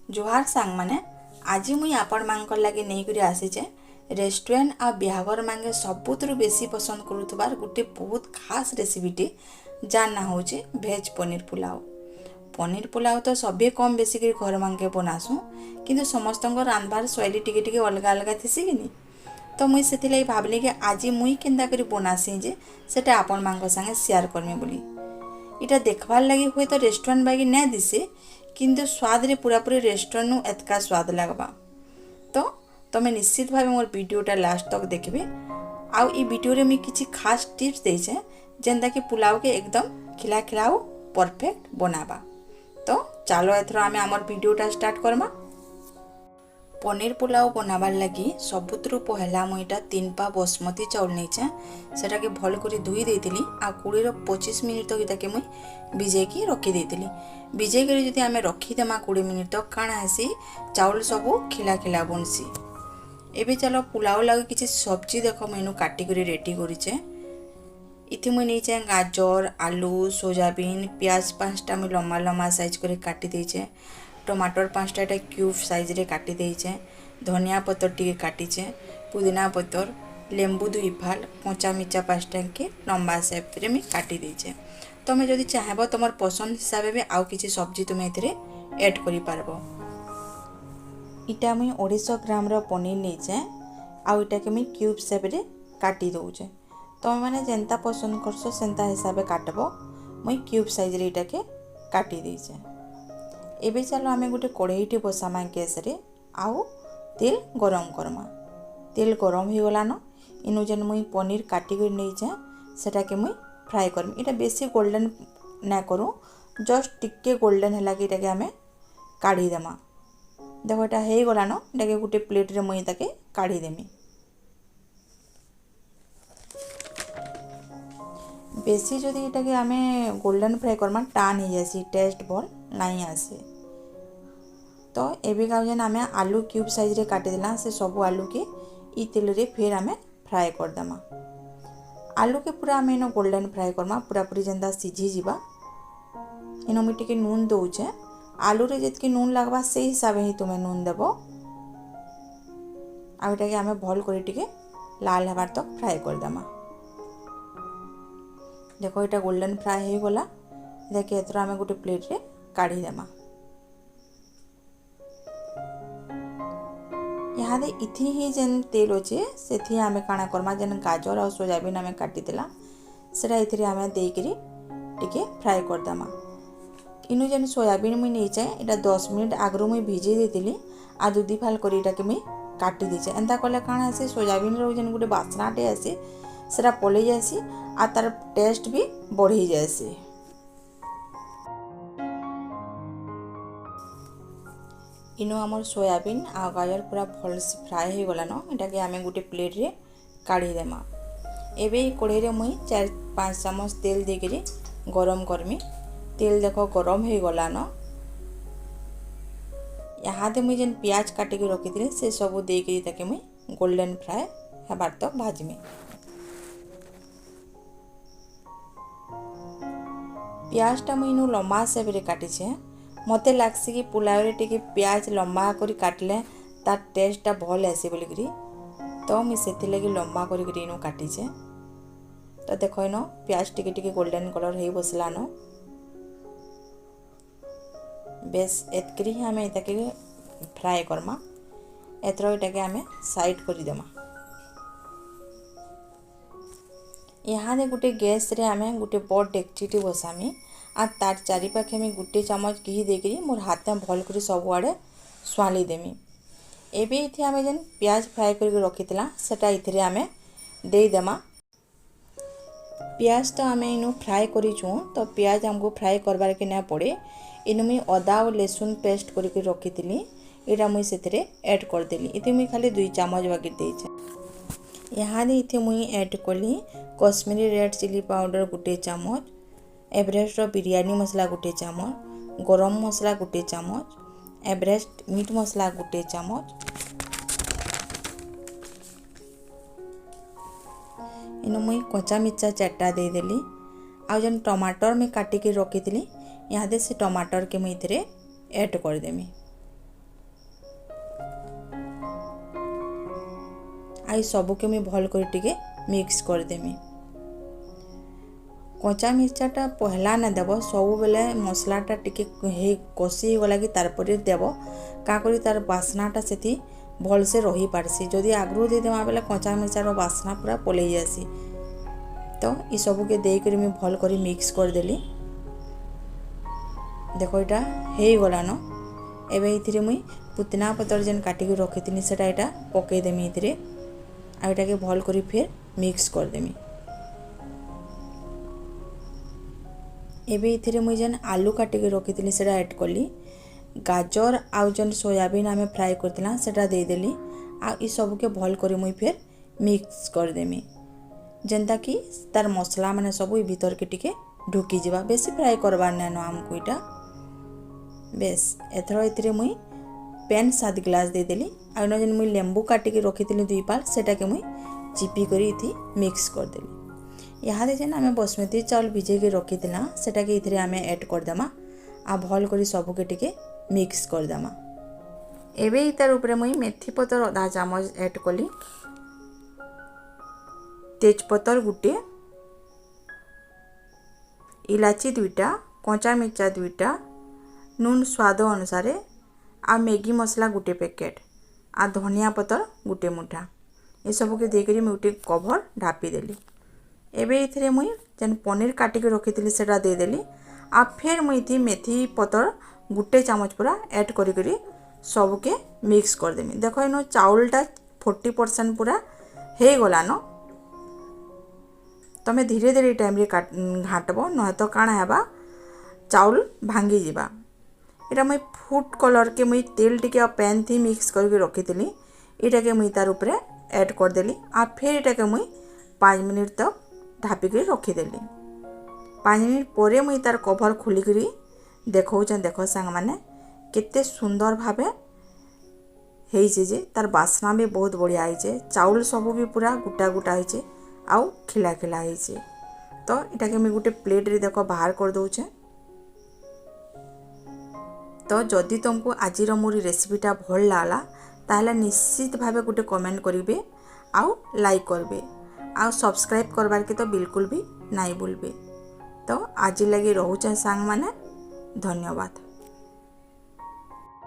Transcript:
जोहार सांग माने आज मुई आपण मानकर लगे नहीं करी आसीचे रेस्टोरेंट आ बिहागर मांगे सबुतरु बेसी पसंद करुथबार गोटे बहुत खास रेसिपीटी जार ना होचे भेज पनीर पुलाव। पनीर पुलाव तो सभे कम बेसी कर घर मांगे बनासु किंतु समस्त रांधबार शैली टिके टिके अलग अलग थी कि तो मुई से भावली कि आज मुई केन्दा करी बनासी जे सेटा आपण मांग संगे शेयर करमी बोली। इटा देखबार लगी हुए तो रेस्टोरेंट बागी नहीं दिसे किंतु स्वाद रे पूरा पूरी रेस्टोरेंट नु एतका स्वाद लगवा। तो तुम्हें निश्चित भाव मोर वीडियोटा लास्ट तक देखबे। आउ ई वीडियो रे मैं किछि खास टिप्स देछे जेंदा कि पुलाव के एकदम खिला खिलाओ परफेक्ट बनावा। तो चलो एथर आमे हमर वीडियोटा स्टार्ट करमा। पनीर पुलाव बनाबार लगी सबुतरु पहला मुईटा 3 पा बासमती चाउल नहींचे सेटा के भल करी धुई देइतिली आ 20 ରୁ 25 मिनिट तक इताके मुई भिजे की रखी देइतिली। भिजे करी जदि आमे रखी देमा 20 मिनिट तक काना हेसी चाउल सबु खिला खिला बनसी। एबे चलो पुलाव लागि किछि सब्जी देखो मेनू काटी करी रेडी करिचे। इथि मुई नहींचे गाजर आलू सोयाबीन प्याज 5टा मुई लम्बा लम्बा साइज करे काटी देइचे। टमाटर 5टा क्यूब साइज रे काटी देइचे। धनिया पत्तर टिके काटीचे। पुदीना पत्तर लेंबू 2 फाल कच्चा मिर्चा 5टा के लंबा शेप रे मी काटी देइचे। तमे जदि चाहबो तमर पसंद हिसाब बे आउ किछि सब्जी तुमे एथिरे ऐड करि पारबो। इटा मुई 250 ग्राम रो पनीर नहींचे आउ इटा के मी क्यूब शेप रे काटी दउचे। तमे माने जेंता पसंद करसो सेंता हिसाब काटबो। मुई क्यूब साइज रे इटा के काटी देइचे। एबे चलो आमे गोटे कढ़ईटे बसामा गैस रे आउ तेल गरम करमा। तेल गरम हो गला न इनु जेन मुई पनीर काटी कर नहींचे सेटा के मुई फ्राई करम। इटा बेसी गोल्डन ना करू जस्ट टिके गोल्डन हला कि इटा के आमे काढ़ी देमा। देखो इटा हे गला न इटा के गोटे प्लेट रे मुई ताके काढ़ी देमी। बेसी जदि इटा के आमे गोल्डन फ्राई करमा टान हो जासी टेस्ट भल नहीं आसे। तो एबे का जेन आमे आलू क्यूब साइज रे काटी देला से सब आलू के ई तेल रे फिर आमे फ्राई कर दमा। आलू के पूरा आमे नो गोल्डन फ्राई करमा पूरा पूरी जेंदा सिझी जीवा। इनो मी टिके नून दउचे। आलू रे जेतके नून लागबा से हिसाब ही तुमे नून देबो। आ एटा के आमे भल करी टिके लाल हबार तक फ्राई कर दमा। देखो इटा गोल्डन फ्राई हो गला। देखे एथरा आमे गोटे प्लेट रे काढ़ी देमा। यहाँ दे इथि ही जेन तेल अच्छे से आमे काना करमा जेन गाजर और सोयाबीन आमे काटी देला सेटा इथिरे आमे देई करी टिके फ्राई कर दमा। इनु जेन सोयाबीन मुई नहींचे इटा 10 मिनिट आगरो मुई भिजे देतिली आ 2 फाल करी इटा के मुई काटी देचे। एंता कले काना आसे सोयाबीन रो जेन गोटे बासनाटे आसे सेटा पलई जासी आ तार टेस्ट भी बढ़ी जासी। इनो आमर सोयाबीन आ गाजर पूरा भल से फ्राई हो गला न इटा के आमे गोटे प्लेट रे काढ़ी देमा। एबे कढ़ई रे मुई 4-5 चम्मच तेल दे करी गरम करमी। तेल देखो गरम हो गला न यहाँ दे मुई जेन प्याज काटी के रखी थी से सब दे करी ताके मुई गोल्डन फ्राई हबार तक भाजमी। प्याजटा मुई नु लम्बा सेप रे काटी छे। मते लागसी कि पुलाव रे टिके प्याज लम्बा करी काटले तार टेस्टटा भल आसे बोली करी तो मुई सेति लगी लम्बा करी करी इनु काटी छे। तो देखो इनो प्याज टिके टिके गोल्डन कलर हे बसला न बेस एतकरी ही हमें इताके फ्राई करमा। एतरो इटा के हमें साइड करी देमा। यहाँ दे गोटे गैस रे हमें गोटे बड़ डेक्चीटी बसामी आ तार चारि पाखे में गोटे चामच घी देकरी मोर हाथ में भल कर सब आड़े स्वाली देमी। एबे इथे हमें जेन प्याज फ्राई करके रखीला सेटा इथिरे हमें दे देमा। प्याज तो हमें इनु फ्राई करिछु तो प्याज हमको फ्राई करबार के ना पड़े। इनु मुई अदा और लहसुन पेस्ट करके रखीली एटा मुई सेथिरे ऐड कर देली। इथे मुई खाली 2 चामच बाकी देइछे। यहाँ दे इथे मुई ऐड कली कश्मीरी रेड चिली पाउडर गोटे चामच, एवरेस्ट बिरयानी मसला गोटे चामच, गरम मसला गोटे चामच, एवरेस्ट मीट मसला गोटे चामच। इनु मुई कच्चा मिर्चा 4टा दे देली। आ जन टमाटर में काटी के रखी थी यहाँ दे से टमाटर के मुई इधरे ऐड कर देमी। आई सबके मुई भल कर टिके मिक्स करदेमी। कच्चा मिर्चाटा पहला ना देव, सब बेले मसलाटा टिके कषि गला कि तारपर देव, का करी तार बास्नाटा से भल से रही पारसी। जदि आगु देदेमा बेले कच्चा मिर्चार बास्ना पूरा पलि जासी। तो ये सबके देकर मुझे भल कर मिक्स करदेली। देख यहाँ हो गलान। एबे इथिरे मुई पुदीना पतर जेन काटिक रखी सेटा यहाँ पकईदेमी। इथिरे आटा के भल कर फिर मिक्स करदेमी। एबे इथिरे मुई जेन आलू काटिक रखी सेटा ऐड कली। गाजर आउ जेन सोयाबीन आमे फ्राए करथिला सेटा देदेली। आ ई सबके भल कर मुई फिर मिक्स करदेमी, जेनता कि तार मसला माने सब भीतर के टिके ढुकी जावा। बेसी फ्राए करबार नाइन आमको इटा। बेस एथर इथिरे मुई पैन 7 ग्लास देदेली। आ जेन मुई लेंबू काटिक रखी 2 पाल सेटा के मुई चिपी करी इथि मिक्स करदेली। यहाँ जेन आमे बासमती चाउल भिजे के रखी सेटा के इथिरे आमे ऐड करदेमा। आ भल करी सबके टिके मिक्स करदेमा। एबे इतार ऊपर मुई मेथी पतर आधा चामच ऐड कली, तेजपतर गुटे, इलाची 2टा, कच्चा मिर्चा 2टा, नून स्वाद अनुसार, आ मैगी मसला गुटे पैकेट, आ धनिया पतर गुटे मुठा। ये सबके देकर मुझे गोटे कभर ढापी देली। एबे इथिरे मुई जेन पनीर काटिक रखी सेटा देदेली। आ फिर मुई मेथी पतर गुटे चामच पूरा ऐड करी सबके मिक्स करदेमी। देखो इन चाउलटा 40% पूरा हो गलान। तमे धीरे धीरे टाइम रे घाटब, न तो काण हेबा चाउल भांगी जीवा। इटा मुई फूड कलर के मुई तेल टिके पैन थी मिक्स करके रखी इटा के मुई तार ऊपर ऐड करदेली। आ फिर इटा के मुई 5 मिनट तक ढापिक रखीदेली। 5 मिनट पर मुई तार कभर खोलिक देखौचे। देख सांग माने केते सुंदर भावे हेइचे जे तार बास्ना भी बहुत बढ़िया होइचे। चाउल सब भी पूरा गुटा गुटा होइचे आउ खिला खिला होइचे। तो इटा के मैं गोटे प्लेट रे देख बाहर कर दउचे। तो जदि तुमको आज मोर रेसिपीटा भल लागला ताहले निश्चित भावे गोटे कमेंट करिवे आउ लाइक करबे आउ सब्सक्राइब करबार के तो बिल्कुल भी नहीं भूलबे। तो आज लगी रोचे सांग माने धन्यवाद।